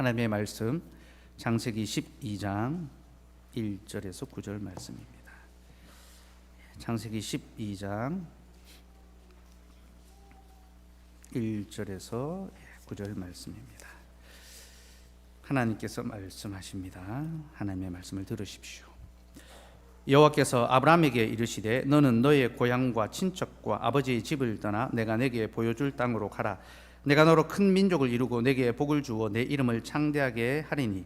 하나님의 말씀 창세기 12장 1절에서 9절 말씀입니다. 창세기 12장 1절에서 9절 말씀입니다. 하나님께서 말씀하십니다. 하나님의 말씀을 들으십시오. 여호와께서 아브라함에게 이르시되 너는 너의 고향과 친척과 아버지의 집을 떠나 내가 내게 보여줄 땅으로 가라. 내가 너로 큰 민족을 이루고 내게 복을 주어 내 이름을 창대하게 하리니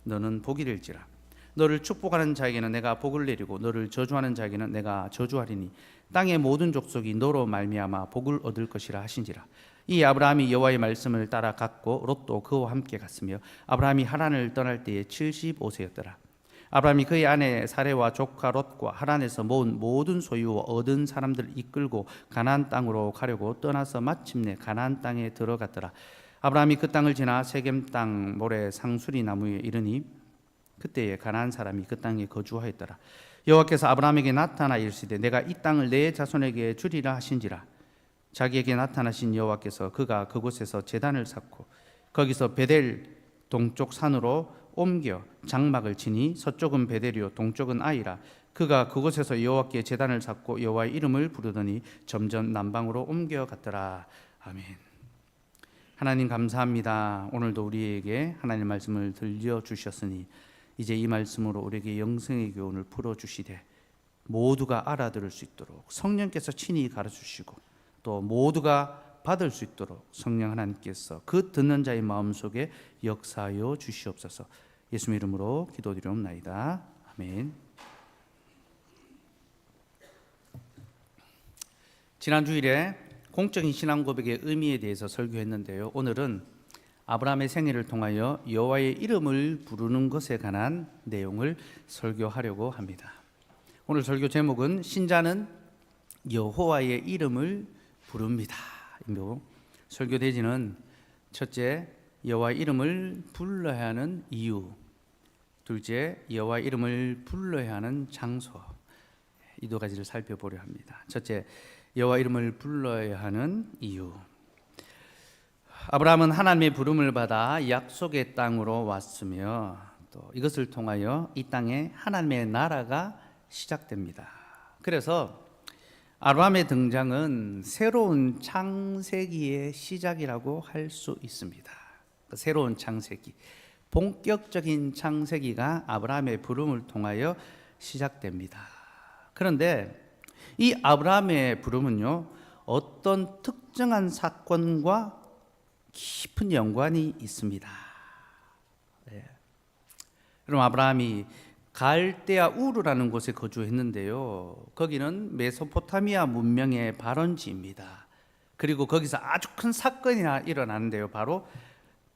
너는 복이 될지라. 너를 축복하는 자에게는 내가 복을 내리고 너를 저주하는 자에게는 내가 저주하리니 땅의 모든 족속이 너로 말미암아 복을 얻을 것이라 하신지라. 이 아브라함이 여호와의 말씀을 따라 갔고 롯도 그와 함께 갔으며 아브라함이 하란을 떠날 때에 75세였더라. 아브라함이 그의 아내 사레와 조카 롯과 하란에서 모은 모든 소유와 얻은 사람들을 이끌고 가나안 땅으로 가려고 떠나서 마침내 가나안 땅에 들어갔더라. 아브라함이 그 땅을 지나 세겜 땅 모래 상수리 나무에 이르니 그때에 가나안 사람이 그 땅에 거주하였더라. 여호와께서 아브라함에게 나타나 이르시되 내가 이 땅을 내 자손에게 주리라 하신지라. 자기에게 나타나신 여호와께서 그가 그곳에서 제단을 쌓고 거기서 베델 동쪽 산으로 옮겨 장막을 치니 서쪽은 베델이요 동쪽은 아이라. 그가 그곳에서 여호와께 제단을 쌓고 여호와의 이름을 부르더니 점점 남방으로 옮겨갔더라. 아멘. 하나님 감사합니다. 오늘도 우리에게 하나님의 말씀을 들려주셨으니 이제 이 말씀으로 우리에게 영생의 교훈을 풀어주시되 모두가 알아들을 수 있도록 성령께서 친히 가르쳐주시고 또 모두가 받을 수 있도록 성령 하나님께서 그 듣는 자의 마음속에 역사하여 주시옵소서. 예수님 이름으로 기도드리옵나이다. 아멘. 지난 주일에 공적인 신앙 고백의 의미에 대해서 설교했는데요. 오늘은 아브라함의 생애를 통하여 여호와의 이름을 부르는 것에 관한 내용을 설교하려고 합니다. 오늘 설교 제목은 신자는 여호와의 이름을 부릅니다. 설교 대지는 첫째, 여호와의 이름을 불러야 하는 이유. 둘째, 여호와의 이름을 불러야 하는 장소. 이 두 가지를 살펴보려 합니다. 첫째, 여호와 이름을 불러야 하는 이유. 아브라함은 하나님의 부름을 받아 약속의 땅으로 왔으며 또 이것을 통하여 이 땅에 하나님의 나라가 시작됩니다. 그래서 아브라함의 등장은 새로운 창세기의 시작이라고 할 수 있습니다. 새로운 창세기, 본격적인 창세기가 아브라함의 부름을 통하여 시작됩니다. 그런데 이 아브라함의 부름은요, 어떤 특정한 사건과 깊은 연관이 있습니다. 네. 그럼 아브라함이 갈대아 우르라는 곳에 거주했는데요. 거기는 메소포타미아 문명의 발원지입니다. 그리고 거기서 아주 큰 사건이 일어나는데요. 바로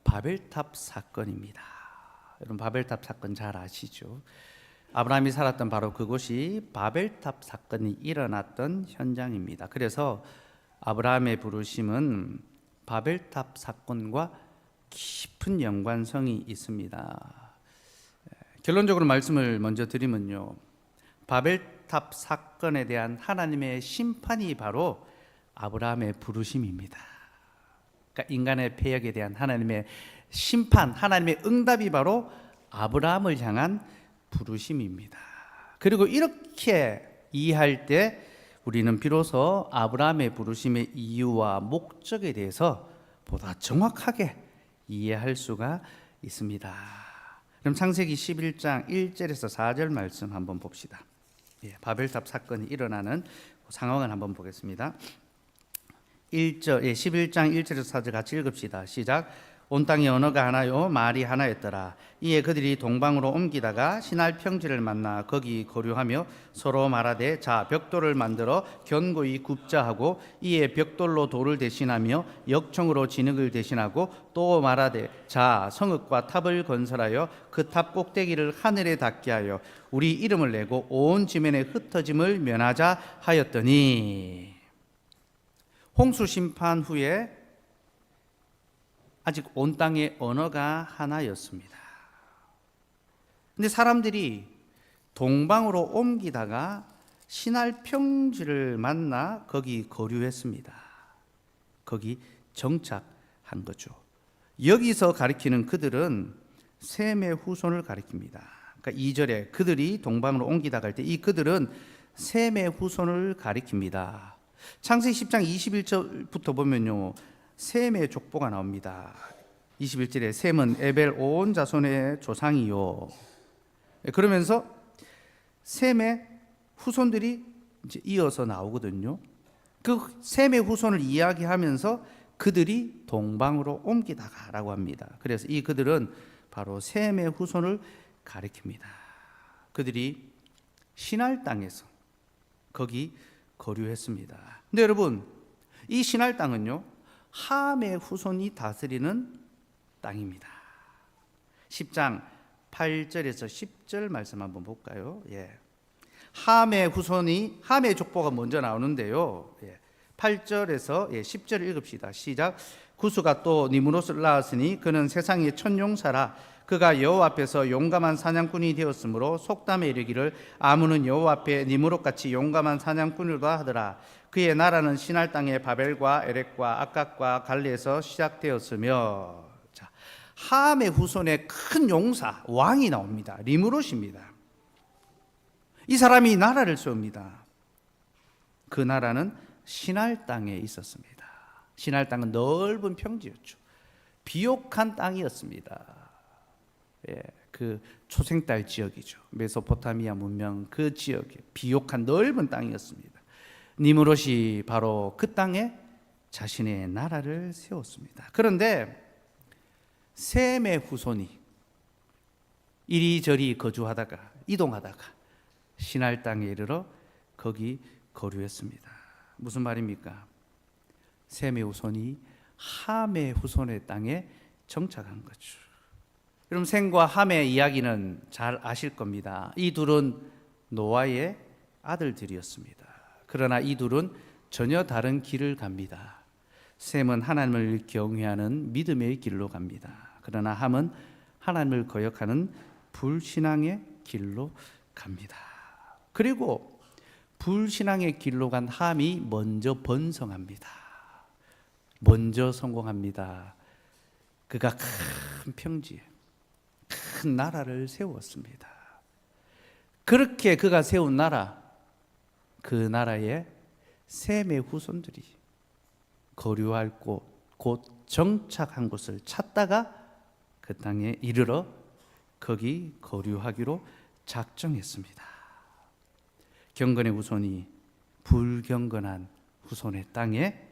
바벨탑 사건입니다. 여러분 바벨탑 사건 잘 아시죠? 아브라함이 살았던 바로 그곳이 바벨탑 사건이 일어났던 현장입니다. 그래서 아브라함의 부르심은 바벨탑 사건과 깊은 연관성이 있습니다. 결론적으로 말씀을 먼저 드리면요, 바벨탑 사건에 대한 하나님의 심판이 바로 아브라함의 부르심입니다. 그러니까 인간의 패역에 대한 하나님의 심판, 하나님의 응답이 바로 아브라함을 향한 부르심입니다. 그리고 이렇게 이해할 때 우리는 비로소 아브라함의 부르심의 이유와 목적에 대해서 보다 정확하게 이해할 수가 있습니다. 그럼 창세기 11장 1절에서 4절 말씀 한번 봅시다. 바벨탑 사건이 일어나는 상황을 한번 보겠습니다. 11장 1절에서 4절 같이 읽읍시다. 시작. 온 땅에 언어가 하나요 말이 하나였더라. 이에 그들이 동방으로 옮기다가 시날 평지를 만나 거기 거류하며 서로 말하되 자 벽돌을 만들어 견고히 굽자 하고 이에 벽돌로 돌을 대신하며 역청으로 진흙을 대신하고 또 말하되 자 성읍과 탑을 건설하여 그 탑 꼭대기를 하늘에 닿게 하여 우리 이름을 내고 온 지면에 흩어짐을 면하자 하였더니. 홍수 심판 후에 아직 온 땅의 언어가 하나였습니다. 근데 사람들이 동방으로 옮기다가 시날 평지를 만나 거기 거류했습니다. 거기 정착한 거죠. 여기서 가리키는 그들은 셈의 후손을 가리킵니다. 그러니까 2절에 그들이 동방으로 옮기다가 할 때 이 그들은 셈의 후손을 가리킵니다. 창세기 10장 21절부터 보면요, 셈의 족보가 나옵니다. 21절에 셈은 에벨 온 자손의 조상이요. 그러면서 셈의 후손들이 이제 이어서 나오거든요. 그 셈의 후손을 이야기하면서 그들이 동방으로 옮기다가라고 합니다. 그래서 이 그들은 바로 셈의 후손을 가리킵니다. 그들이 시날 땅에서 거기 거류했습니다. 근데 여러분, 이 시날 땅은요, 함의 후손이 다스리는 땅입니다. 10장 8절에서 10절 말씀 한번 볼까요? 함의 후손이, 함의 족보가 먼저 나오는데요. 8절에서 10절을 읽읍시다. 시작. 구스가 또 니므롯을 낳았으니 그는 세상의 천용사라. 그가 여호와 앞에서 용감한 사냥꾼이 되었으므로 속담에 이르기를 아무는 여호와 앞에 니므롯같이 용감한 사냥꾼이라 하더라. 그의 나라는 시날 땅의 바벨과 에렉과 아깝과 갈리에서 시작되었으며. 자, 함의 후손의 큰 용사 왕이 나옵니다. 니므롯입니다. 이 사람이 나라를 세웁니다. 그 나라는 시날 땅에 있었습니다. 시날 땅은 넓은 평지였죠. 비옥한 땅이었습니다. 그 초생달 지역이죠. 메소포타미아 문명 그 지역에 비옥한 넓은 땅이었습니다. 니므롯이 바로 그 땅에 자신의 나라를 세웠습니다. 그런데 셈의 후손이 이리저리 거주하다가 이동하다가 시날 땅에 이르러 거기 거류했습니다. 무슨 말입니까? 셈의 후손이 함의 후손의 땅에 정착한 거죠. 여러분, 셈과 함의 이야기는 잘 아실 겁니다. 이 둘은 노아의 아들들이었습니다. 그러나 이 둘은 전혀 다른 길을 갑니다. 셈은 하나님을 경외하는 믿음의 길로 갑니다. 그러나 함은 하나님을 거역하는 불신앙의 길로 갑니다. 그리고 불신앙의 길로 간 함이 먼저 번성합니다. 먼저 성공합니다. 그가 큰 평지에 큰 나라를 세웠습니다. 그렇게 그가 세운 나라, 그 나라에 셈의 후손들이 거류할 곳, 곧 정착한 곳을 찾다가 그 땅에 이르러 거기 거류하기로 작정했습니다. 경건의 후손이 불경건한 후손의 땅에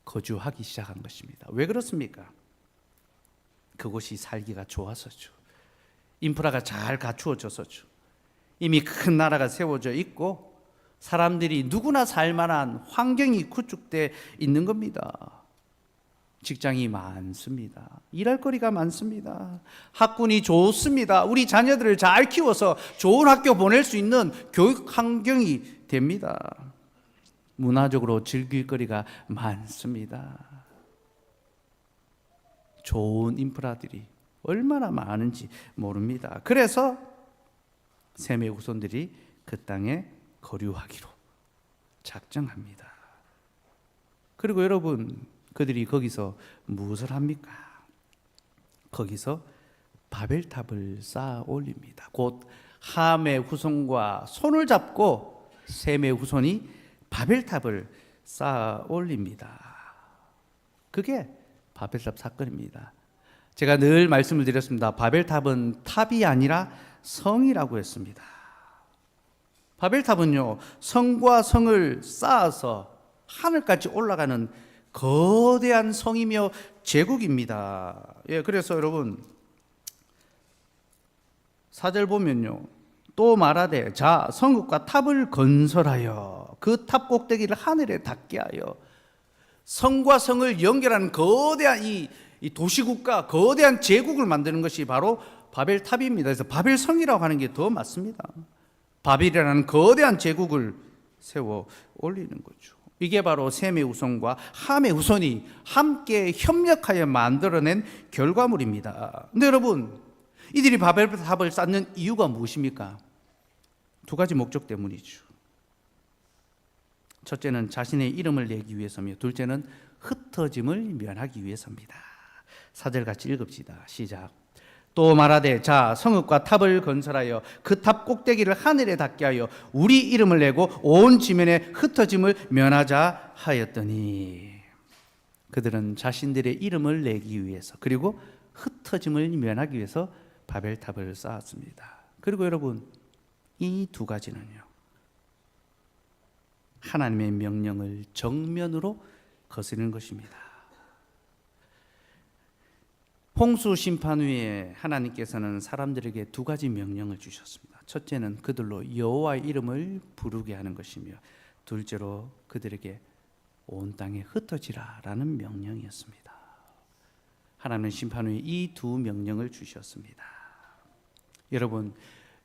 거주하기 시작한 것입니다. 왜 그렇습니까? 그곳이 살기가 좋아서죠. 인프라가 잘 갖추어져서죠. 이미 큰 나라가 세워져 있고 사람들이 누구나 살만한 환경이 구축되어 있는 겁니다. 직장이 많습니다. 일할 거리가 많습니다. 학군이 좋습니다. 우리 자녀들을 잘 키워서 좋은 학교 보낼 수 있는 교육 환경이 됩니다. 문화적으로 즐길 거리가 많습니다. 좋은 인프라들이 얼마나 많은지 모릅니다. 그래서 셈의 후손들이 그 땅에 거류하기로 작정합니다. 그리고 여러분, 그들이 거기서 무엇을 합니까? 거기서 바벨탑을 쌓아 올립니다. 곧 함의 후손과 손을 잡고 셈의 후손이 바벨탑을 쌓아 올립니다. 그게 바벨탑 사건입니다. 제가 늘 말씀을 드렸습니다. 바벨탑은 탑이 아니라 성이라고 했습니다. 바벨탑은요, 성과 성을 쌓아서 하늘까지 올라가는 거대한 성이며 제국입니다. 그래서 여러분 4절 보면요, 또 말하되 자 성읍과 탑을 건설하여 그 탑 꼭대기를 하늘에 닿게 하여. 성과 성을 연결하는 거대한 이 도시국가, 거대한 제국을 만드는 것이 바로 바벨탑입니다. 그래서 바벨성이라고 하는 게 더 맞습니다. 바벨이라는 거대한 제국을 세워 올리는 거죠. 이게 바로 셈의 후손과 함의 후손이 함께 협력하여 만들어낸 결과물입니다. 근데 여러분, 이들이 바벨탑을 쌓는 이유가 무엇입니까? 두 가지 목적 때문이죠. 첫째는 자신의 이름을 내기 위해서며 둘째는 흩어짐을 면하기 위해서입니다. 4절 같이 읽읍시다. 시작. 또 말하되 자 성읍과 탑을 건설하여 그 탑 꼭대기를 하늘에 닿게 하여 우리 이름을 내고 온 지면에 흩어짐을 면하자 하였더니, 그들은 자신들의 이름을 내기 위해서 그리고 흩어짐을 면하기 위해서 바벨탑을 쌓았습니다. 그리고 여러분, 이 두 가지는요, 하나님의 명령을 정면으로 거스르는 것입니다. 홍수 심판 후에 하나님께서는 사람들에게 두 가지 명령을 주셨습니다. 첫째는 그들로 여호와의 이름을 부르게 하는 것이며, 둘째로 그들에게 온 땅에 흩어지라라는 명령이었습니다. 하나님은 심판 후에 이 두 명령을 주셨습니다. 여러분,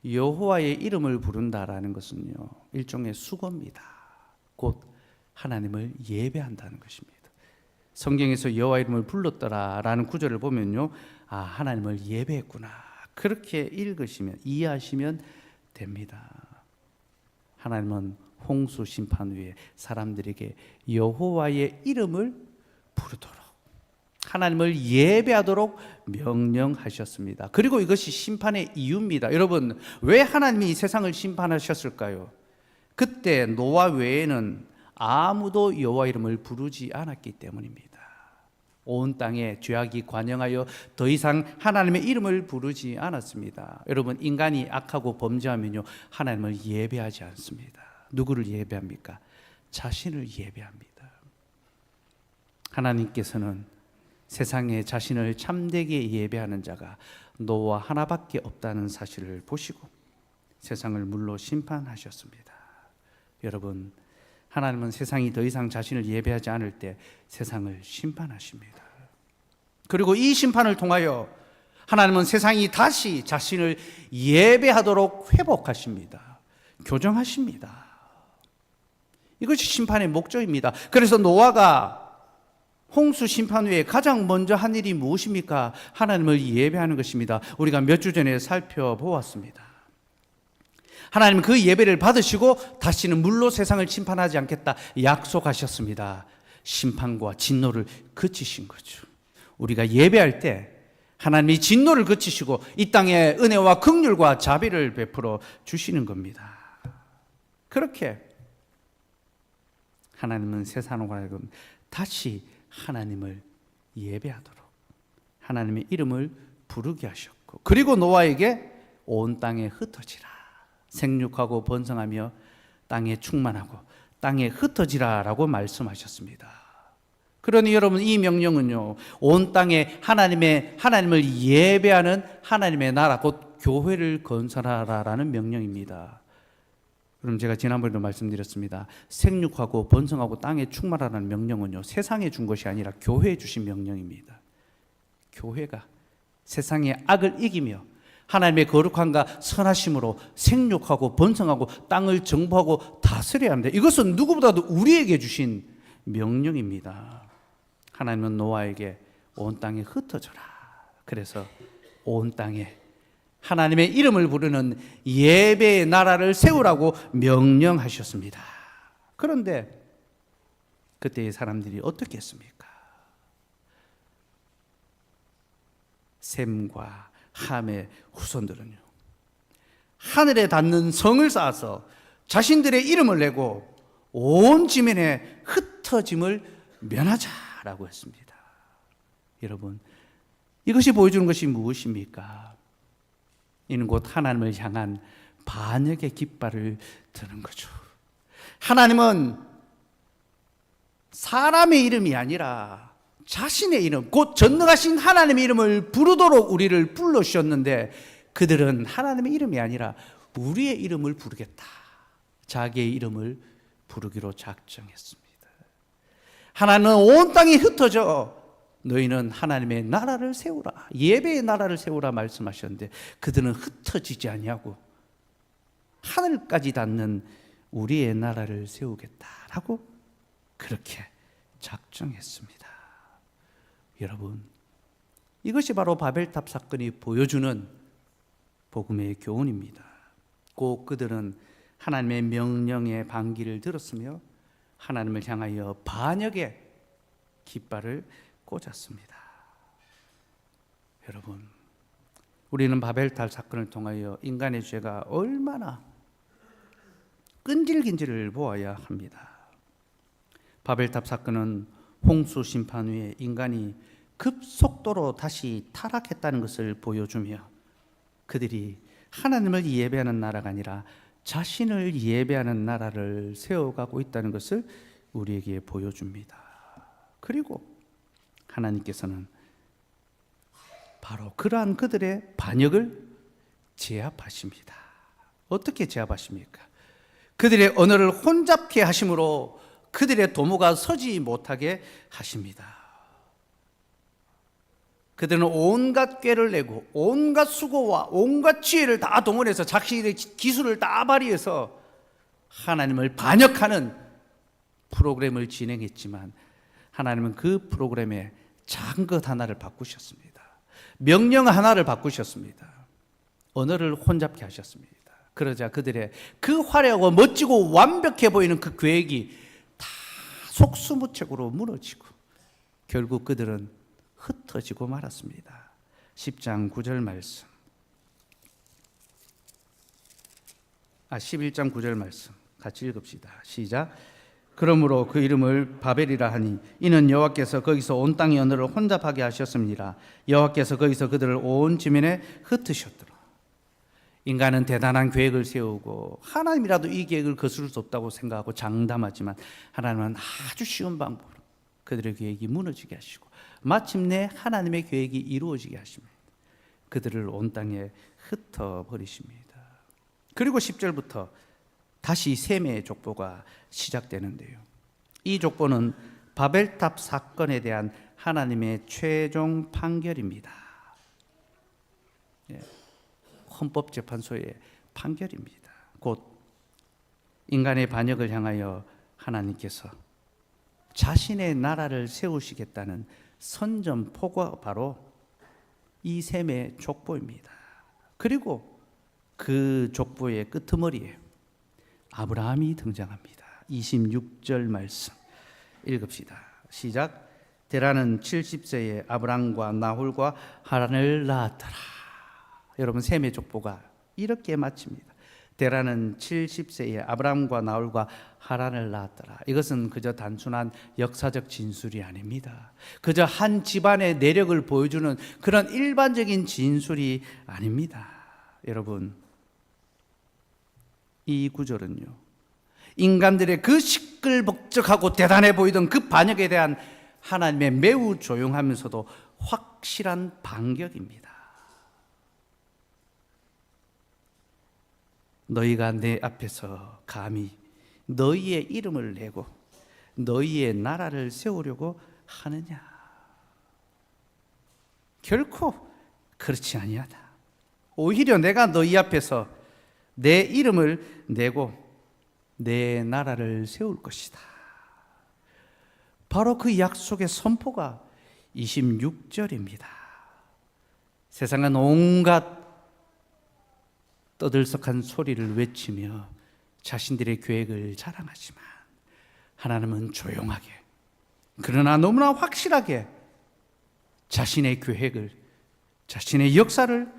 여호와의 이름을 부른다라는 것은요, 일종의 수고입니다. 곧 하나님을 예배한다는 것입니다. 성경에서 여호와 이름을 불렀더라라는 구절을 보면요, 아, 하나님을 예배했구나, 그렇게 읽으시면, 이해하시면 됩니다. 하나님은 홍수 심판 후에 사람들에게 여호와의 이름을 부르도록, 하나님을 예배하도록 명령하셨습니다. 그리고 이것이 심판의 이유입니다. 여러분, 왜 하나님이 이 세상을 심판하셨을까요? 그때 노아 외에는 아무도 여호와 이름을 부르지 않았기 때문입니다. 온 땅에 죄악이 관영하여 더 이상 하나님의 이름을 부르지 않았습니다. 여러분, 인간이 악하고 범죄하면요, 하나님을 예배하지 않습니다. 누구를 예배합니까? 자신을 예배합니다. 하나님께서는 세상에 자신을 참되게 예배하는 자가 노아 하나밖에 없다는 사실을 보시고 세상을 물로 심판하셨습니다. 여러분, 하나님은 세상이 더 이상 자신을 예배하지 않을 때 세상을 심판하십니다. 그리고 이 심판을 통하여 하나님은 세상이 다시 자신을 예배하도록 회복하십니다. 교정하십니다. 이것이 심판의 목적입니다. 그래서 노아가 홍수 심판 후에 가장 먼저 한 일이 무엇입니까? 하나님을 예배하는 것입니다. 우리가 몇 주 전에 살펴보았습니다. 하나님은 그 예배를 받으시고 다시는 물로 세상을 심판하지 않겠다 약속하셨습니다. 심판과 진노를 그치신 거죠. 우리가 예배할 때 하나님이 진노를 그치시고 이 땅에 은혜와 긍휼과 자비를 베풀어 주시는 겁니다. 그렇게 하나님은 세상으로 하여금 다시 하나님을 예배하도록 하나님의 이름을 부르게 하셨고, 그리고 노아에게 온 땅에 흩어지라, 생육하고 번성하며 땅에 충만하고 땅에 흩어지라라고 말씀하셨습니다. 그러니 여러분, 이 명령은요, 온 땅에 하나님을 예배하는 하나님의 나라, 곧 교회를 건설하라라는 명령입니다. 그럼 제가 지난번에도 말씀드렸습니다. 생육하고 번성하고 땅에 충만하라는 명령은요, 세상에 준 것이 아니라 교회에 주신 명령입니다. 교회가 세상의 악을 이기며 하나님의 거룩함과 선하심으로 생육하고 번성하고 땅을 정복하고 다스려야 합니다. 이것은 누구보다도 우리에게 주신 명령입니다. 하나님은 노아에게 온 땅에 흩어져라, 그래서 온 땅에 하나님의 이름을 부르는 예배의 나라를 세우라고 명령하셨습니다. 그런데 그때의 사람들이 어떻게 했습니까? 셈과 함의 후손들은요, 하늘에 닿는 성을 쌓아서 자신들의 이름을 내고 온 지면에 흩어짐을 면하자라고 했습니다. 여러분, 이것이 보여주는 것이 무엇입니까? 이는 곧 하나님을 향한 반역의 깃발을 드는 거죠. 하나님은 사람의 이름이 아니라 자신의 이름, 곧 전능하신 하나님의 이름을 부르도록 우리를 불러주셨는데, 그들은 하나님의 이름이 아니라 우리의 이름을 부르겠다, 자기의 이름을 부르기로 작정했습니다. 하나님은 온 땅이 흩어져 너희는 하나님의 나라를 세우라, 예배의 나라를 세우라 말씀하셨는데, 그들은 흩어지지 아니하고 하늘까지 닿는 우리의 나라를 세우겠다라고 그렇게 작정했습니다. 여러분, 이것이 바로 바벨탑 사건이 보여주는 복음의 교훈입니다. 꼭 그들은 하나님의 명령의 반기를 들었으며 하나님을 향하여 반역의 깃발을 꽂았습니다. 여러분, 우리는 바벨탑 사건을 통하여 인간의 죄가 얼마나 끈질긴지를 보아야 합니다. 바벨탑 사건은 홍수 심판 후에 인간이 급속도로 다시 타락했다는 것을 보여주며 그들이 하나님을 예배하는 나라가 아니라 자신을 예배하는 나라를 세워가고 있다는 것을 우리에게 보여줍니다. 그리고 하나님께서는 바로 그러한 그들의 반역을 제압하십니다. 어떻게 제압하십니까? 그들의 언어를 혼잡케 하심으로 그들의 도모가 서지 못하게 하십니다. 그들은 온갖 꾀를 내고 온갖 수고와 온갖 지혜를 다 동원해서 자신의 기술을 다 발휘해서 하나님을 반역하는 프로그램을 진행했지만 하나님은 그 프로그램에 작은 것 하나를 바꾸셨습니다. 명령 하나를 바꾸셨습니다. 언어를 혼잡케 하셨습니다. 그러자 그들의 그 화려하고 멋지고 완벽해 보이는 그 계획이 다 속수무책으로 무너지고 결국 그들은 흩어지고 말았습니다. 10장 9절 말씀. 11장 9절 말씀 같이 읽읍시다. 시작. 그러므로 그 이름을 바벨이라 하니 이는 여호와께서 거기서 온 땅의 언어를 혼잡하게 하셨습니다. 여호와께서 거기서 그들을 온 지면에 흩으셨더라. 인간은 대단한 계획을 세우고 하나님이라도 이 계획을 거스를 수 없다고 생각하고 장담하지만 하나님은 아주 쉬운 방법으로 그들의 계획이 무너지게 하시고 마침내 하나님의 계획이 이루어지게 하십니다. 그들을 온 땅에 흩어버리십니다. 그리고 10절부터 다시 셈의 족보가 시작되는데요. 이 족보는 바벨탑 사건에 대한 하나님의 최종 판결입니다. 헌법재판소의 판결입니다. 곧 인간의 반역을 향하여 하나님께서 자신의 나라를 세우시겠다는 선전포고가 바로 이 셈의 족보입니다. 그리고 그 족보의 끄트머리에 아브라함이 등장합니다. 26절 말씀 읽읍시다. 시작. 데라는 70세에 아브람과 나홀과 하란을 낳았더라. 여러분, 셈의 족보가 이렇게 마칩니다. 데라는 70세에 아브람과 나홀과 하란을 낳았더라. 이것은 그저 단순한 역사적 진술이 아닙니다. 그저 한 집안의 내력을 보여주는 그런 일반적인 진술이 아닙니다. 여러분, 이 구절은요, 인간들의 그 시끌벅적하고 대단해 보이던 그 반역에 대한 하나님의 매우 조용하면서도 확실한 반격입니다. 너희가 내 앞에서 감히 너희의 이름을 내고 너희의 나라를 세우려고 하느냐? 결코 그렇지 아니하다. 오히려 내가 너희 앞에서 내 이름을 내고 내 나라를 세울 것이다. 바로 그 약속의 선포가 26절입니다. 세상은 온갖 떠들썩한 소리를 외치며 자신들의 계획을 자랑하지만 하나님은 조용하게, 그러나 너무나 확실하게 자신의 계획을, 자신의 역사를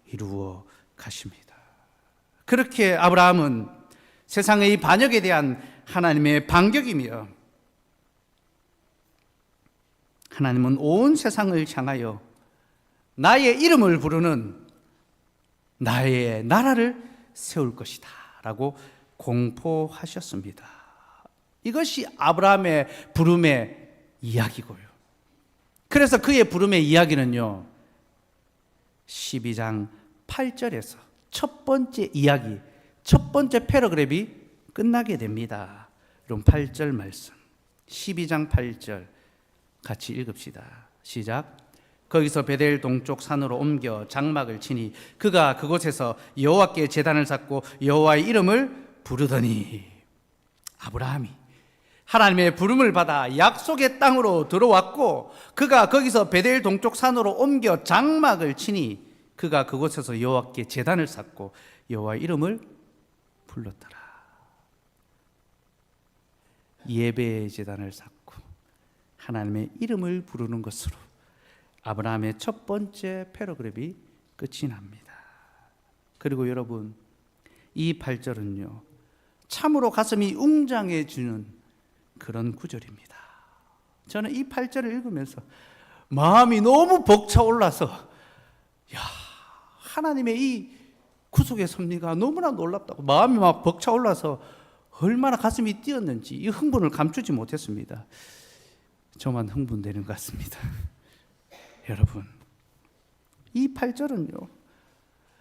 이루어 가십니다. 그렇게 아브라함은 세상의 반역에 대한 하나님의 반격이며 하나님은 온 세상을 향하여 나의 이름을 부르는 나의 나라를 세울 것이다 라고 공포하셨습니다. 이것이 아브라함의 부름의 이야기고요. 그래서 그의 부름의 이야기는요, 12장 8절에서 첫 번째 이야기, 첫 번째 패러그랩이 끝나게 됩니다. 그럼 8절 말씀, 12장 8절 같이 읽읍시다. 시작. 거기서 베델 동쪽 산으로 옮겨 장막을 치니 그가 그곳에서 여호와께 제단을 쌓고 여호와의 이름을 부르더니, 아브라함이 하나님의 부름을 받아 약속의 땅으로 들어왔고 그가 거기서 베델 동쪽 산으로 옮겨 장막을 치니 그가 그곳에서 여호와께 제단을 쌓고 여호와의 이름을 불렀더라. 예배의 제단을 쌓고 하나님의 이름을 부르는 것으로 아브라함의 첫 번째 패러그랩이 끝이 납니다. 그리고 여러분, 이 8절은요, 참으로 가슴이 웅장해지는 그런 구절입니다. 저는 이 8절을 읽으면서 마음이 너무 벅차올라서, 야, 하나님의 이 구속의 섭리가 너무나 놀랍다고 마음이 막 벅차올라서 얼마나 가슴이 뛰었는지 이 흥분을 감추지 못했습니다. 저만 흥분되는 것 같습니다. 여러분, 이 8절은요,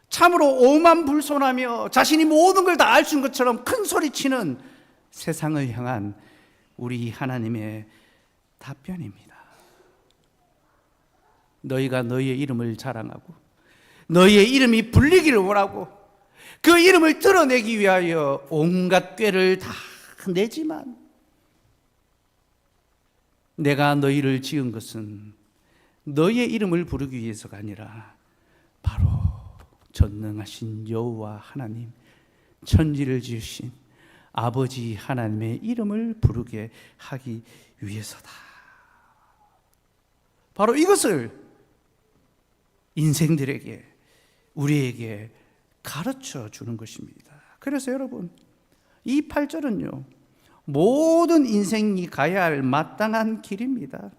참으로 오만불손하며 자신이 모든 걸 다 알 수 있는 것처럼 큰 소리치는 세상을 향한 우리 하나님의 답변입니다. 너희가 너희의 이름을 자랑하고 너희의 이름이 불리기를 원하고 그 이름을 드러내기 위하여 온갖 꾀를 다 내지만, 내가 너희를 지은 것은 너희의 이름을 부르기 위해서가 아니라 바로 전능하신 여호와 하나님, 천지를 지으신 아버지 하나님의 이름을 부르게 하기 위해서다. 바로 이것을 인생들에게, 우리에게 가르쳐 주는 것입니다. 그래서 여러분, 이 8절은요, 모든 인생이 가야 할 마땅한 길입니다.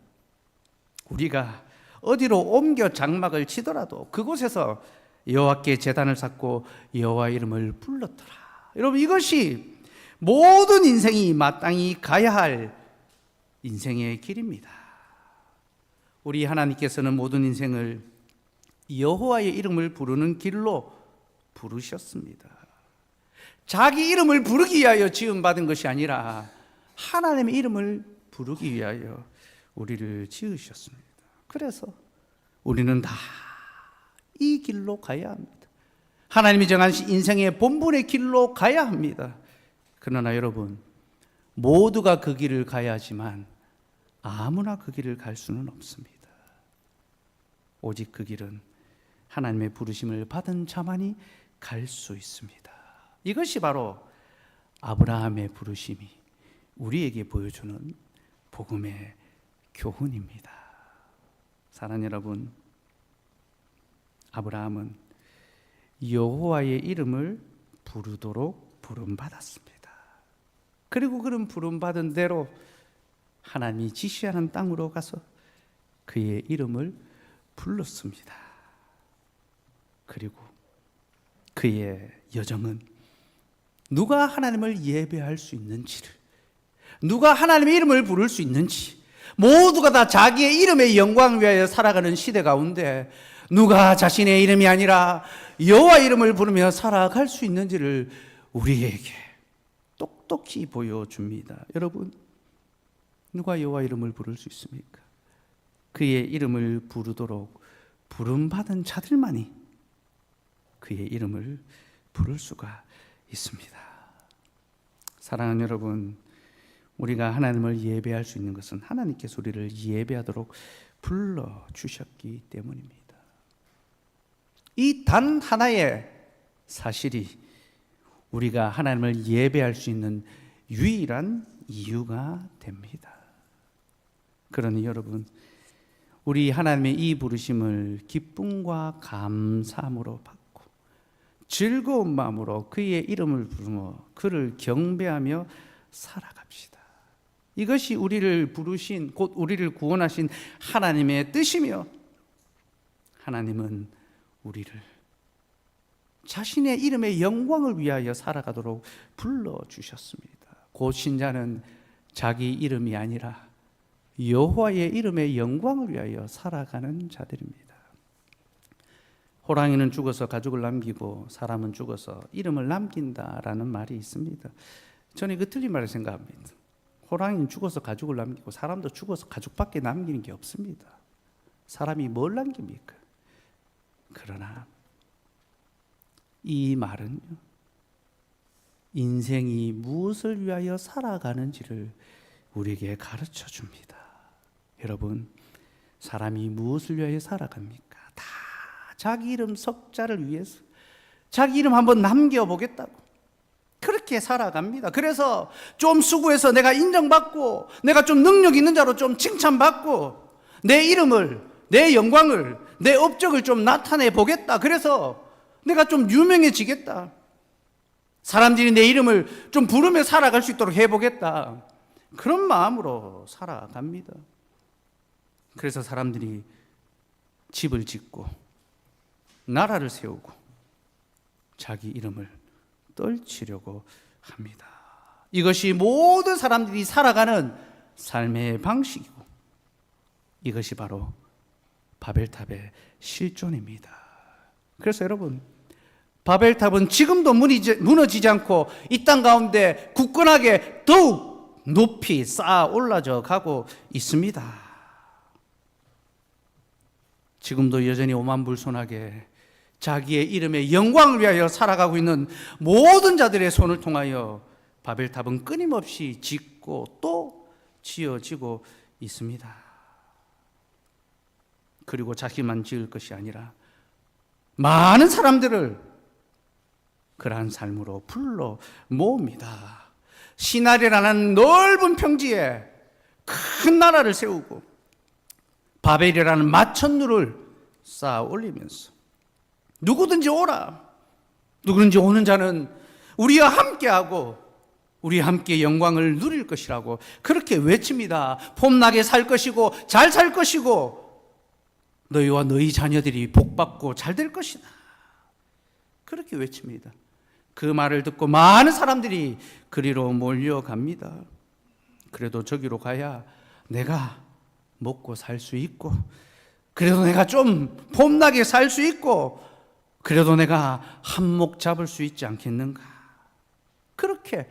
우리가 어디로 옮겨 장막을 치더라도 그곳에서 여호와께 제단을 쌓고 여호와 이름을 불렀더라. 여러분, 이것이 모든 인생이 마땅히 가야 할 인생의 길입니다. 우리 하나님께서는 모든 인생을 여호와의 이름을 부르는 길로 부르셨습니다. 자기 이름을 부르기 위하여 지음받은 것이 아니라 하나님의 이름을 부르기 위하여 우리를 지으셨습니다. 그래서 우리는 다 이 길로 가야 합니다. 하나님이 정하신 인생의 본분의 길로 가야 합니다. 그러나 여러분, 모두가 그 길을 가야 하지만 아무나 그 길을 갈 수는 없습니다. 오직 그 길은 하나님의 부르심을 받은 자만이 갈 수 있습니다. 이것이 바로 아브라함의 부르심이 우리에게 보여주는 복음의 교훈입니다. 사랑하는 여러분, 아브라함은 여호와의 이름을 부르도록 부름받았습니다. 그리고 그런 부름받은 대로 하나님이 지시하는 땅으로 가서 그의 이름을 불렀습니다. 그리고 그의 여정은 누가 하나님을 예배할 수 있는지를, 누가 하나님의 이름을 부를 수 있는지, 모두가 다 자기의 이름의 영광을 위하여 살아가는 시대 가운데 누가 자신의 이름이 아니라 여호와 이름을 부르며 살아갈 수 있는지를 우리에게 똑똑히 보여줍니다. 여러분, 누가 여호와 이름을 부를 수 있습니까? 그의 이름을 부르도록 부름받은 자들만이 그의 이름을 부를 수가 있습니다. 사랑하는 여러분, 우리가 하나님을 예배할 수 있는 것은 하나님께서 우리를 예배하도록 불러주셨기 때문입니다. 이 단 하나의 사실이 우리가 하나님을 예배할 수 있는 유일한 이유가 됩니다. 그러니 여러분, 우리 하나님의 이 부르심을 기쁨과 감사함으로 받고 즐거운 마음으로 그의 이름을 부르며 그를 경배하며 살아갑시다. 이것이 우리를 부르신, 곧 우리를 구원하신 하나님의 뜻이며, 하나님은 우리를 자신의 이름의 영광을 위하여 살아가도록 불러주셨습니다. 곧 신자는 자기 이름이 아니라 여호와의 이름의 영광을 위하여 살아가는 자들입니다. 호랑이는 죽어서 가죽을 남기고 사람은 죽어서 이름을 남긴다라는 말이 있습니다. 저는 이거 틀린 말을 생각합니다. 호랑이는 죽어서 가죽을 남기고 사람도 죽어서 가죽밖에 남기는 게 없습니다. 사람이 뭘 남깁니까? 그러나 이 말은요, 인생이 무엇을 위하여 살아가는지를 우리에게 가르쳐 줍니다. 여러분, 사람이 무엇을 위하여 살아갑니까? 다 자기 이름 석자를 위해서, 자기 이름 한번 남겨보겠다고 그렇게 살아갑니다. 그래서 좀 수고해서 내가 인정받고, 내가 좀 능력 있는 자로 좀 칭찬받고, 내 이름을 내 영광을, 내 업적을 좀 나타내 보겠다. 그래서 내가 좀 유명해지겠다. 사람들이 내 이름을 좀 부르며 살아갈 수 있도록 해보겠다. 그런 마음으로 살아갑니다. 그래서 사람들이 집을 짓고 나라를 세우고 자기 이름을 떨치려고 합니다. 이것이 모든 사람들이 살아가는 삶의 방식이고 이것이 바로 바벨탑의 실존입니다. 그래서 여러분, 바벨탑은 지금도 무너지지 않고 이 땅 가운데 굳건하게 더욱 높이 쌓아 올라져 가고 있습니다. 지금도 여전히 오만불손하게 자기의 이름의 영광을 위하여 살아가고 있는 모든 자들의 손을 통하여 바벨탑은 끊임없이 짓고 또 지어지고 있습니다. 그리고 자기만 지을 것이 아니라 많은 사람들을 그러한 삶으로 불러 모읍니다. 시나리라는 넓은 평지에 큰 나라를 세우고 바벨이라는 마천루를 쌓아 올리면서 누구든지 오라, 누구든지 오는 자는 우리와 함께하고 우리와 함께 영광을 누릴 것이라고 그렇게 외칩니다. 폼나게 살 것이고 잘 살 것이고 너희와 너희 자녀들이 복받고 잘 될 것이다. 그렇게 외칩니다. 그 말을 듣고 많은 사람들이 그리로 몰려갑니다. 그래도 저기로 가야 내가 먹고 살 수 있고, 그래도 내가 좀 폼나게 살 수 있고, 그래도 내가 한몫 잡을 수 있지 않겠는가. 그렇게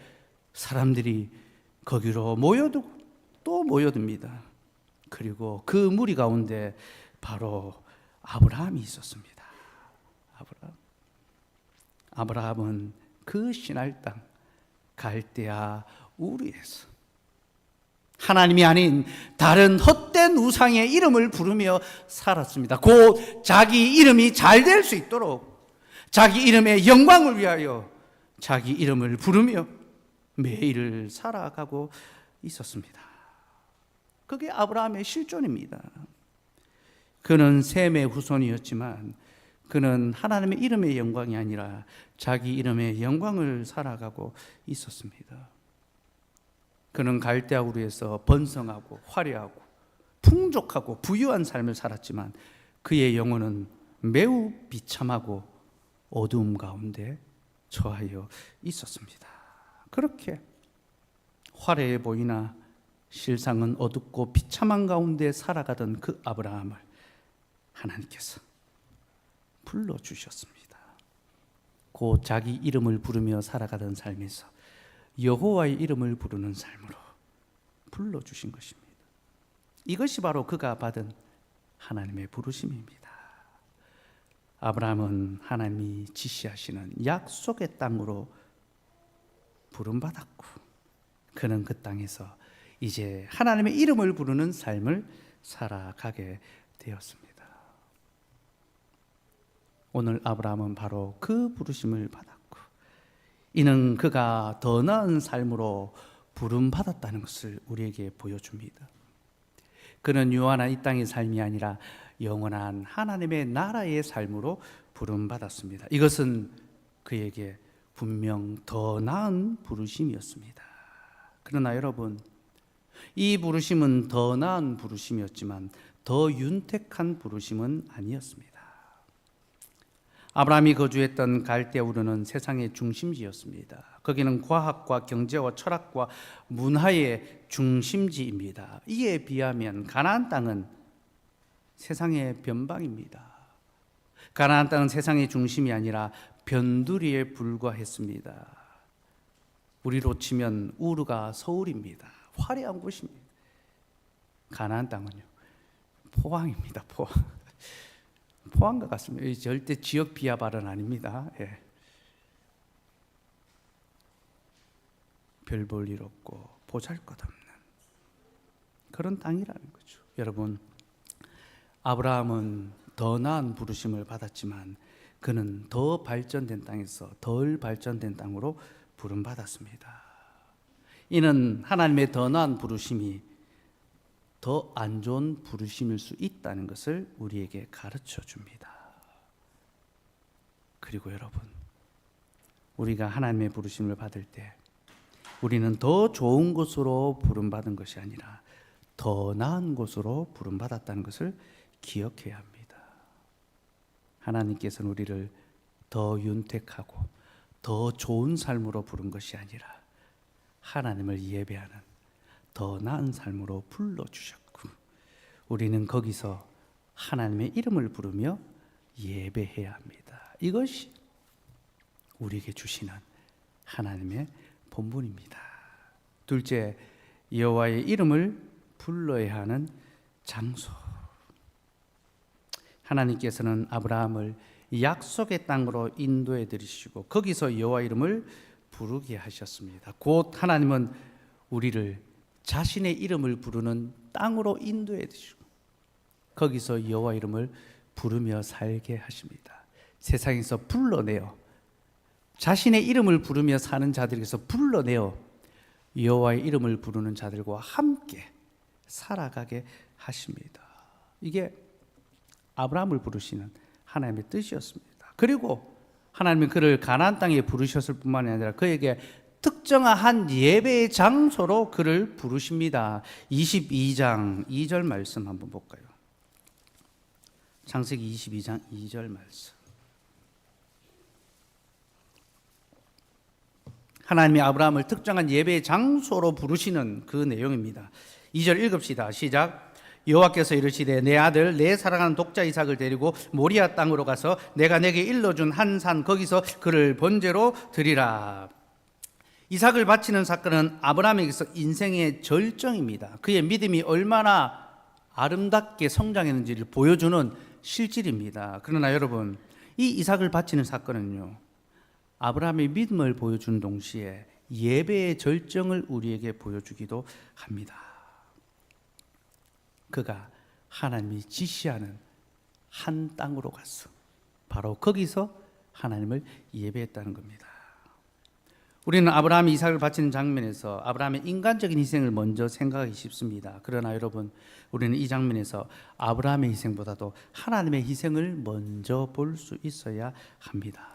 사람들이 거기로 모여들고 또 모여듭니다. 그리고 그 무리 가운데 바로 아브라함이 있었습니다. 아브라함은 그 시날 땅 갈대아 우르에서 하나님이 아닌 다른 헛된 우상의 이름을 부르며 살았습니다. 곧 자기 이름이 잘 될 수 있도록 자기 이름의 영광을 위하여 자기 이름을 부르며 매일을 살아가고 있었습니다. 그게 아브라함의 실존입니다. 그는 셈의 후손이었지만 그는 하나님의 이름의 영광이 아니라 자기 이름의 영광을 살아가고 있었습니다. 그는 갈대아 우르에서 번성하고 화려하고 풍족하고 부유한 삶을 살았지만 그의 영혼은 매우 비참하고 어두움 가운데 처하여 있었습니다. 그렇게 화려해 보이나 실상은 어둡고 비참한 가운데 살아가던 그 아브라함을 하나님께서 불러주셨습니다. 곧 자기 이름을 부르며 살아가던 삶에서 여호와의 이름을 부르는 삶으로 불러주신 것입니다. 이것이 바로 그가 받은 하나님의 부르심입니다. 아브라함은 하나님이 지시하시는 약속의 땅으로 부름받았고 그는 그 땅에서 이제 하나님의 이름을 부르는 삶을 살아가게 되었습니다. 오늘 아브라함은 바로 그 부르심을 받았고 이는 그가 더 나은 삶으로 부름받았다는 것을 우리에게 보여줍니다. 그는 유한한 이 땅의 삶이 아니라 영원한 하나님의 나라의 삶으로 부름받았습니다. 이것은 그에게 분명 더 나은 부르심이었습니다. 그러나 여러분, 이 부르심은 더 나은 부르심이었지만 더 윤택한 부르심은 아니었습니다. 아브라함이 거주했던 갈대아 우르는 세상의 중심지였습니다. 거기는 과학과 경제와 철학과 문화의 중심지입니다. 이에 비하면 가나안 땅은 세상의 변방입니다. 가나안 땅은 세상의 중심이 아니라 변두리에 불과했습니다. 우리로 치면 우르가 서울입니다. 화려한 곳입니다. 가나안 땅은요, 포항입니다. 포항과 같습니다. 절대 지역 비하 발언 아닙니다. 예. 별 볼 일 없고 보잘것없는 그런 땅이라는 거죠. 여러분, 아브라함은 더 나은 부르심을 받았지만 그는 더 발전된 땅에서 덜 발전된 땅으로 부름받았습니다. 이는 하나님의 더 나은 부르심이 더 안 좋은 부르심일 수 있다는 것을 우리에게 가르쳐 줍니다. 그리고 여러분, 우리가 하나님의 부르심을 받을 때 우리는 더 좋은 곳으로 부름받은 것이 아니라 더 나은 곳으로 부름받았다는 것을 기억해야 합니다. 하나님께서는 우리를 더 윤택하고 더 좋은 삶으로 부른 것이 아니라 하나님을 예배하는 더 나은 삶으로 불러주셨고, 우리는 거기서 하나님의 이름을 부르며 예배해야 합니다. 이것이 우리에게 주시는 하나님의 본분입니다. 둘째, 여호와의 이름을 불러야 하는 장소. 하나님께서는 아브라함을 약속의 땅으로 인도해 드리시고 거기서 여호와 이름을 부르게 하셨습니다. 곧 하나님은 우리를 자신의 이름을 부르는 땅으로 인도해 드시고 거기서 여호와 이름을 부르며 살게 하십니다. 세상에서 불러내어 자신의 이름을 부르며 사는 자들에게서 불러내어 여호와의 이름을 부르는 자들과 함께 살아가게 하십니다. 이게 아브라함을 부르시는 하나님의 뜻이었습니다. 그리고 하나님은 그를 가나안 땅에 부르셨을 뿐만이 아니라 그에게 특정한 한 예배의 장소로 그를 부르십니다. 22장 2절 말씀 한번 볼까요? 창세기 22장 2절 말씀. 하나님이 아브라함을 특정한 예배의 장소로 부르시는 그 내용입니다. 2절 읽읍시다. 시작. 여호와께서 이르시되 내 아들 내 사랑하는 독자 이삭을 데리고 모리아 땅으로 가서 내가 내게 일러준 한 산 거기서 그를 번제로 드리라. 이삭을 바치는 사건은 아브라함에게서 인생의 절정입니다. 그의 믿음이 얼마나 아름답게 성장했는지를 보여주는 실질입니다. 그러나 여러분, 이 이삭을 바치는 사건은요, 아브라함의 믿음을 보여주는 동시에 예배의 절정을 우리에게 보여주기도 합니다. 그가 하나님이 지시하는 한 땅으로 갔어. 바로 거기서 하나님을 예배했다는 겁니다. 우리는 아브라함이 이삭을 바치는 장면에서 아브라함의 인간적인 희생을 먼저 생각하기 쉽습니다. 그러나 여러분, 우리는 이 장면에서 아브라함의 희생보다도 하나님의 희생을 먼저 볼 수 있어야 합니다.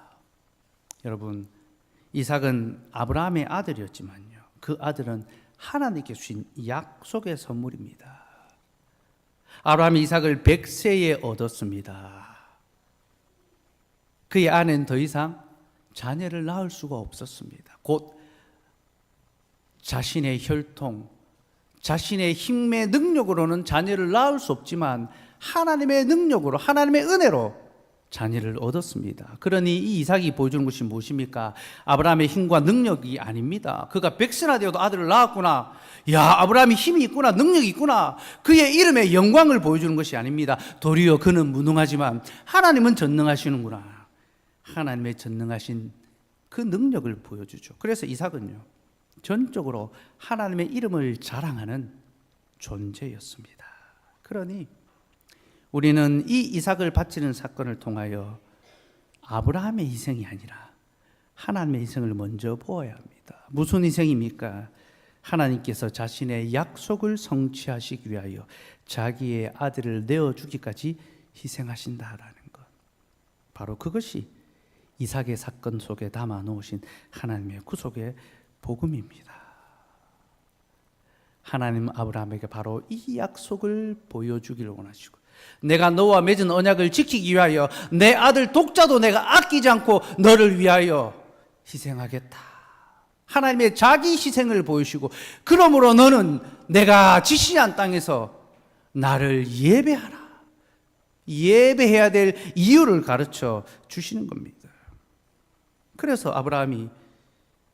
여러분, 이삭은 아브라함의 아들이었지만요, 그 아들은 하나님께 주신 약속의 선물입니다. 아브라함이 이삭을 100세에 얻었습니다. 그의 아내는 더 이상 자녀를 낳을 수가 없었습니다. 곧 자신의 혈통, 자신의 힘의 능력으로는 자녀를 낳을 수 없지만 하나님의 능력으로, 하나님의 은혜로 자녀를 얻었습니다. 그러니 이 이삭이 보여주는 것이 무엇입니까? 아브라함의 힘과 능력이 아닙니다. 그가 100세나 되어도 아들을 낳았구나, 야, 아브라함이 힘이 있구나, 능력이 있구나, 그의 이름의 영광을 보여주는 것이 아닙니다. 도리어 그는 무능하지만 하나님은 전능하시는구나, 하나님의 전능하신 그 능력을 보여주죠. 그래서 이삭은요, 전적으로 하나님의 이름을 자랑하는 존재였습니다. 그러니 우리는 이 이삭을 바치는 사건을 통하여 아브라함의 희생이 아니라 하나님의 희생을 먼저 보아야 합니다. 무슨 희생입니까? 하나님께서 자신의 약속을 성취하시기 위하여 자기의 아들을 내어주기까지 희생하신다라는 것. 바로 그것이 이삭의 사건 속에 담아 놓으신 하나님의 구속의 복음입니다. 하나님 아브라함에게 바로 이 약속을 보여주기를 원하시고, 내가 너와 맺은 언약을 지키기 위하여 내 아들 독자도 내가 아끼지 않고 너를 위하여 희생하겠다. 하나님의 자기 희생을 보이시고, 그러므로 너는 내가 지시한 땅에서 나를 예배하라. 예배해야 될 이유를 가르쳐 주시는 겁니다. 그래서 아브라함이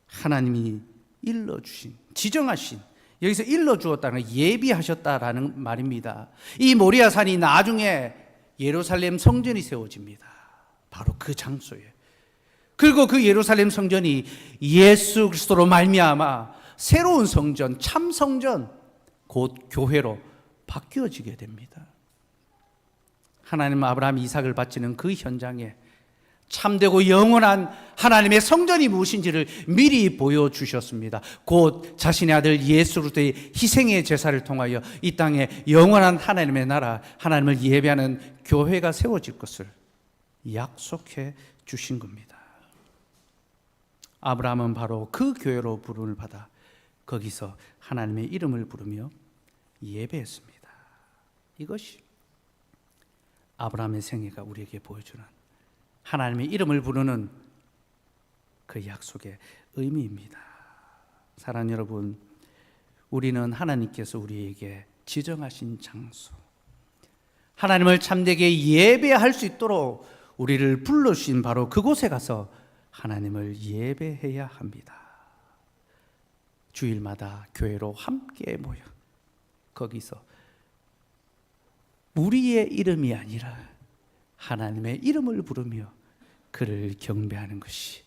하나님이 일러주신, 지정하신, 여기서 일러주었다는 예비하셨다라는 말입니다. 이 모리아산이 나중에 예루살렘 성전이 세워집니다. 바로 그 장소에. 그리고 그 예루살렘 성전이 예수 그리스도로 말미암아 새로운 성전, 참 성전, 곧 교회로 바뀌어지게 됩니다. 하나님은 아브라함이 이삭을 바치는 그 현장에 참되고 영원한 하나님의 성전이 무엇인지를 미리 보여주셨습니다. 곧 자신의 아들 예수 그리스도의 희생의 제사를 통하여 이 땅에 영원한 하나님의 나라, 하나님을 예배하는 교회가 세워질 것을 약속해 주신 겁니다. 아브라함은 바로 그 교회로 부름을 받아 거기서 하나님의 이름을 부르며 예배했습니다. 이것이 아브라함의 생애가 우리에게 보여주는 하나님의 이름을 부르는 그 약속의 의미입니다. 사랑하는 여러분, 우리는 하나님께서 우리에게 지정하신 장소, 하나님을 참되게 예배할 수 있도록 우리를 불러주신 바로 그곳에 가서 하나님을 예배해야 합니다. 주일마다 교회로 함께 모여 거기서 우리의 이름이 아니라 하나님의 이름을 부르며 그를 경배하는 것이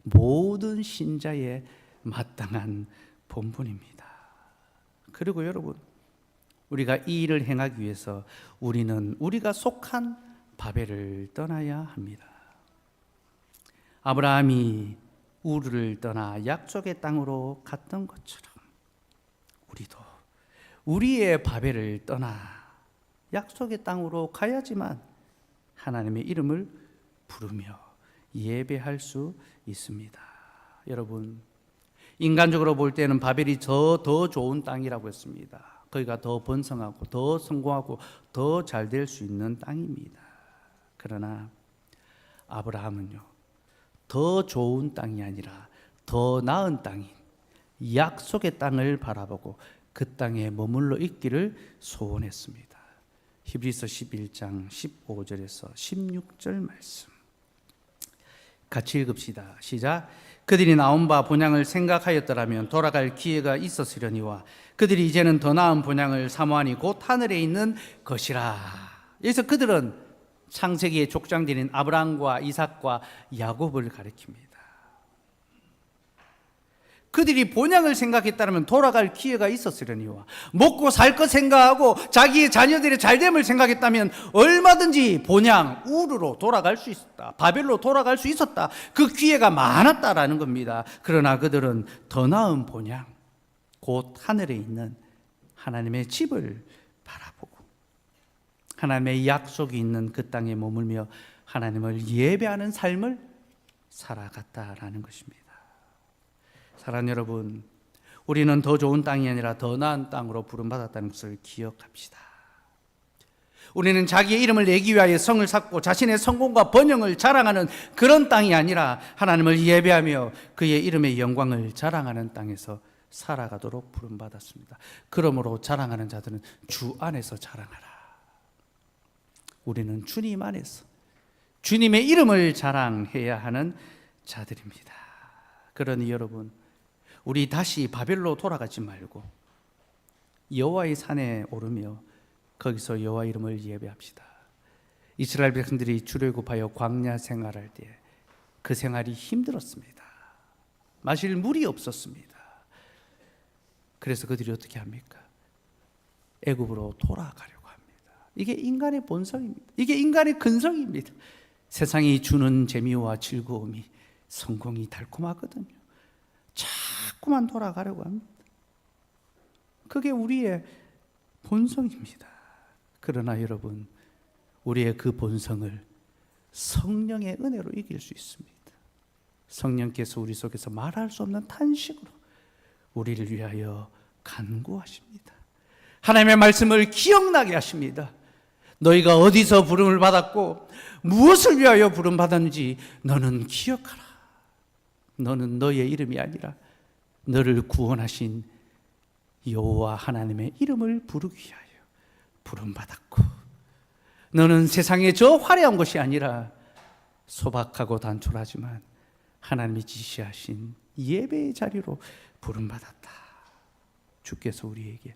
모든 신자의 마땅한 본분입니다. 그리고 여러분, 우리가 이 일을 행하기 위해서 우리는 우리가 속한 바벨을 떠나야 합니다. 아브라함이 우르를 떠나 약속의 땅으로 갔던 것처럼 우리도 우리의 바벨을 떠나 약속의 땅으로 가야지만 하나님의 이름을 부르며 예배할 수 있습니다. 여러분, 인간적으로 볼 때는 바벨이 더 좋은 땅이라고 했습니다. 거기가 더 번성하고 더 성공하고 더 잘 될 수 있는 땅입니다. 그러나 아브라함은요, 더 좋은 땅이 아니라 더 나은 땅인 약속의 땅을 바라보고 그 땅에 머물러 있기를 소원했습니다. 히브리서 11장 15절에서 16절 말씀 같이 읽읍시다. 시작. 그들이 나온 바 본향을 생각하였더라면 돌아갈 기회가 있었으려니와 그들이 이제는 더 나은 본향을 사모하니 곧 하늘에 있는 것이라. 여기서 그들은 창세기에 족장들인 아브라함과 이삭과 야곱을 가리킵니다. 그들이 본향을 생각했다면 돌아갈 기회가 있었으려니와 먹고 살 것 생각하고 자기의 자녀들의 잘됨을 생각했다면 얼마든지 본향 우르로 돌아갈 수 있었다. 바벨로 돌아갈 수 있었다. 그 기회가 많았다라는 겁니다. 그러나 그들은 더 나은 본향, 곧 하늘에 있는 하나님의 집을 바라보고 하나님의 약속이 있는 그 땅에 머물며 하나님을 예배하는 삶을 살아갔다라는 것입니다. 사랑하는 여러분, 우리는 더 좋은 땅이 아니라 더 나은 땅으로 부름받았다는 것을 기억합시다. 우리는 자기의 이름을 내기 위하여 성을 쌓고 자신의 성공과 번영을 자랑하는 그런 땅이 아니라 하나님을 예배하며 그의 이름의 영광을 자랑하는 땅에서 살아가도록 부름받았습니다. 그러므로 자랑하는 자들은 주 안에서 자랑하라. 우리는 주님 안에서 주님의 이름을 자랑해야 하는 자들입니다. 그러니 여러분, 우리 다시 바벨로 돌아가지 말고 여호와의 산에 오르며 거기서 여호와 이름을 예배합시다. 이스라엘 백성들이 출애굽하여 광야 생활할 때 그 생활이 힘들었습니다. 마실 물이 없었습니다. 그래서 그들이 어떻게 합니까? 애굽으로 돌아가려고 합니다. 이게 인간의 본성입니다. 이게 인간의 근성입니다. 세상이 주는 재미와 즐거움이 성공이 달콤하거든요. 자꾸만 돌아가려고 합니다. 그게 우리의 본성입니다. 그러나 여러분, 우리의 그 본성을 성령의 은혜로 이길 수 있습니다. 성령께서 우리 속에서 말할 수 없는 탄식으로 우리를 위하여 간구하십니다. 하나님의 말씀을 기억나게 하십니다. 너희가 어디서 부름을 받았고 무엇을 위하여 부름 받았는지 너는 기억하라. 너는 너의 이름이 아니라 너를 구원하신 여호와 하나님의 이름을 부르기 위하여 부름 받았고, 너는 세상의 저 화려한 것이 아니라 소박하고 단촐하지만 하나님이 지시하신 예배의 자리로 부름 받았다. 주께서 우리에게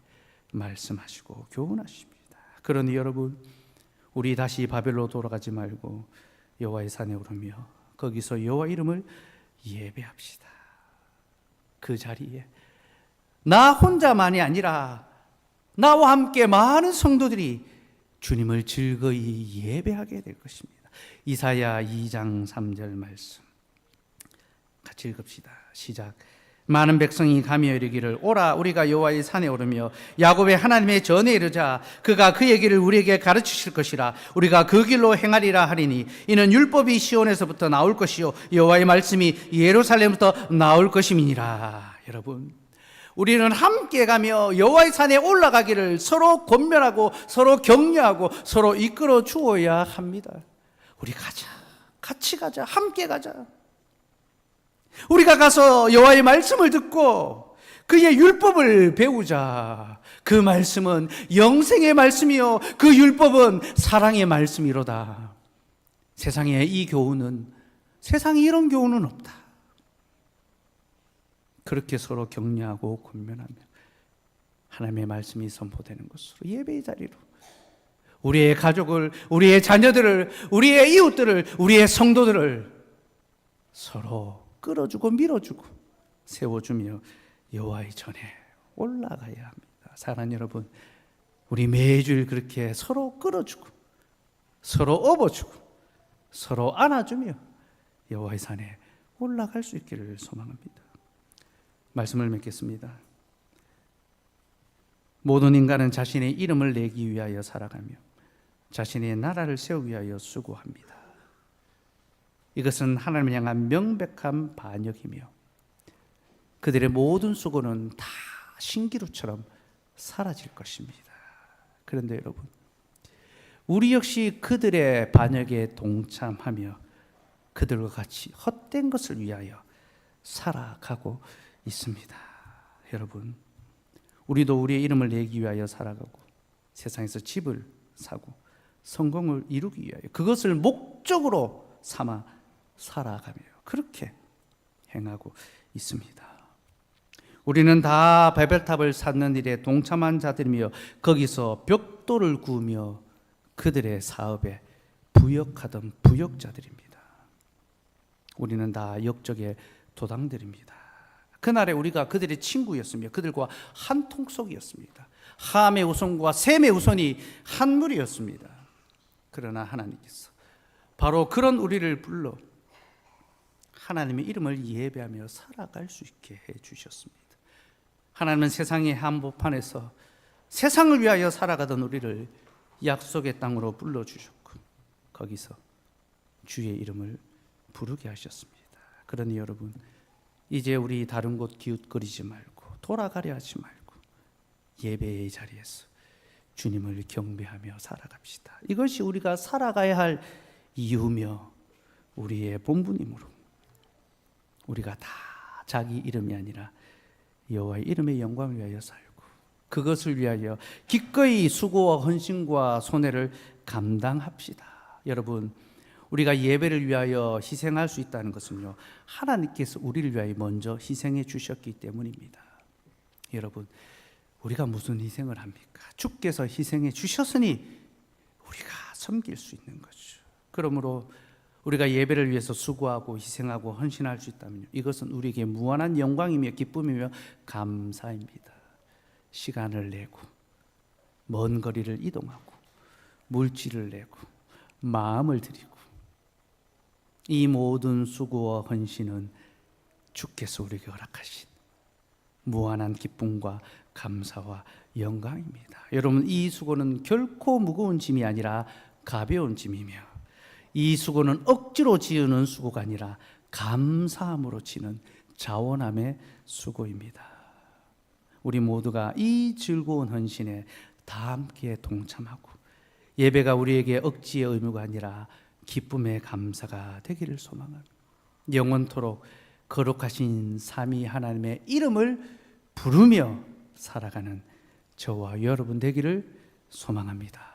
말씀하시고 교훈하십니다. 그러니 여러분, 우리 다시 바벨로 돌아가지 말고 여호와의 산에 오르며 거기서 여호와 이름을 예배합시다. 그 자리에 나 혼자만이 아니라 나와 함께 많은 성도들이 주님을 즐거이 예배하게 될 것입니다. 이사야 2장 3절 말씀 즐겁시다. 시작. 많은 백성이 가며 이르기를 오라 우리가 여호와의 산에 오르며 야곱의 하나님의 전에 이르자 그가 그의 길을 우리에게 가르치실 것이라 우리가 그 길로 행하리라 하리니 이는 율법이 시온에서부터 나올 것이요 여호와의 말씀이 예루살렘부터 나올 것임이니라. 여러분, 우리는 함께 가며 여호와의 산에 올라가기를 서로 권면하고 서로 격려하고 서로 이끌어 주어야 합니다. 우리 가자, 같이 가자, 함께 가자. 우리가 가서 여호와의 말씀을 듣고 그의 율법을 배우자. 그 말씀은 영생의 말씀이요 그 율법은 사랑의 말씀이로다. 세상에 이런 교훈은 없다. 그렇게 서로 격려하고 권면하며 하나님의 말씀이 선포되는 것으로 예배의 자리로 우리의 가족을, 우리의 자녀들을, 우리의 이웃들을, 우리의 성도들을 서로 끌어주고 밀어주고 세워주며 여호와의 전에 올라가야 합니다. 사랑하는 여러분, 우리 매주일 그렇게 서로 끌어주고 서로 업어주고 서로 안아주며 여호와의 산에 올라갈 수 있기를 소망합니다. 말씀을 맺겠습니다. 모든 인간은 자신의 이름을 내기 위하여 살아가며 자신의 나라를 세우기 위하여 수고합니다. 이것은 하나님을 향한 명백한 반역이며 그들의 모든 수고는 다 신기루처럼 사라질 것입니다. 그런데 여러분, 우리 역시 그들의 반역에 동참하며 그들과 같이 헛된 것을 위하여 살아가고 있습니다. 여러분, 우리도 우리의 이름을 내기 위하여 살아가고 세상에서 집을 사고 성공을 이루기 위하여 그것을 목적으로 삼아 살아가며 그렇게 행하고 있습니다. 우리는 다 바벨탑을 쌓는 일에 동참한 자들이며 거기서 벽돌을 구우며 그들의 사업에 부역하던 부역자들입니다. 우리는 다 역적의 도당들입니다. 그날에 우리가 그들의 친구였으며 그들과 한 통속이었습니다. 함의 후손과 셈의 후손이 한 무리였습니다. 그러나 하나님께서 바로 그런 우리를 불러 하나님의 이름을 예배하며 살아갈 수 있게 해주셨습니다. 하나님은 세상의 한복판에서 세상을 위하여 살아가던 우리를 약속의 땅으로 불러주셨고 거기서 주의 이름을 부르게 하셨습니다. 그러니 여러분, 이제 우리 다른 곳 기웃거리지 말고 돌아가려 하지 말고 예배의 자리에서 주님을 경배하며 살아갑시다. 이것이 우리가 살아가야 할 이유며 우리의 본분이므로 우리가 다 자기 이름이 아니라 여호와의 이름의 영광을 위하여 살고 그것을 위하여 기꺼이 수고와 헌신과 손해를 감당합시다. 여러분, 우리가 예배를 위하여 희생할 수 있다는 것은요, 하나님께서 우리를 위하여 먼저 희생해 주셨기 때문입니다. 여러분, 우리가 무슨 희생을 합니까? 주께서 희생해 주셨으니 우리가 섬길 수 있는 거죠. 그러므로 우리가 예배를 위해서 수고하고 희생하고 헌신할 수 있다면 이것은 우리에게 무한한 영광이며 기쁨이며 감사입니다. 시간을 내고 먼 거리를 이동하고 물질을 내고 마음을 드리고 이 모든 수고와 헌신은 주께서 우리에게 허락하신 무한한 기쁨과 감사와 영광입니다. 여러분, 이 수고는 결코 무거운 짐이 아니라 가벼운 짐이며 이 수고는 억지로 지으는 수고가 아니라 감사함으로 지는 자원함의 수고입니다. 우리 모두가 이 즐거운 헌신에 다 함께 동참하고 예배가 우리에게 억지의 의무가 아니라 기쁨의 감사가 되기를 소망합니다. 영원토록 거룩하신 삼위 하나님의 이름을 부르며 살아가는 저와 여러분 되기를 소망합니다.